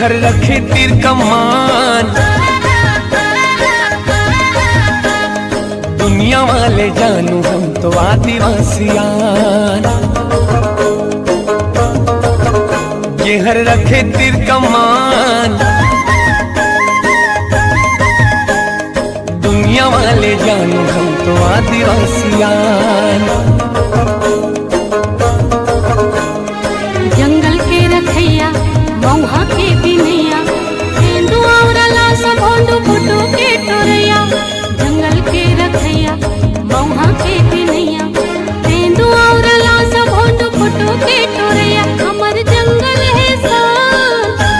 हर रखे तीर कमान, दुनिया वाले जानू हम तो आदिवासियान। ये हर रखे तीर कमान, दुनिया वाले जानू हम तो आदिवासियान। जंगल के रखैया मौहा के बिनैया, तेंदुआ उड़ला सब भोंडू फुटू के टोरैया। जंगल के रखैया मौहा के बिनैया,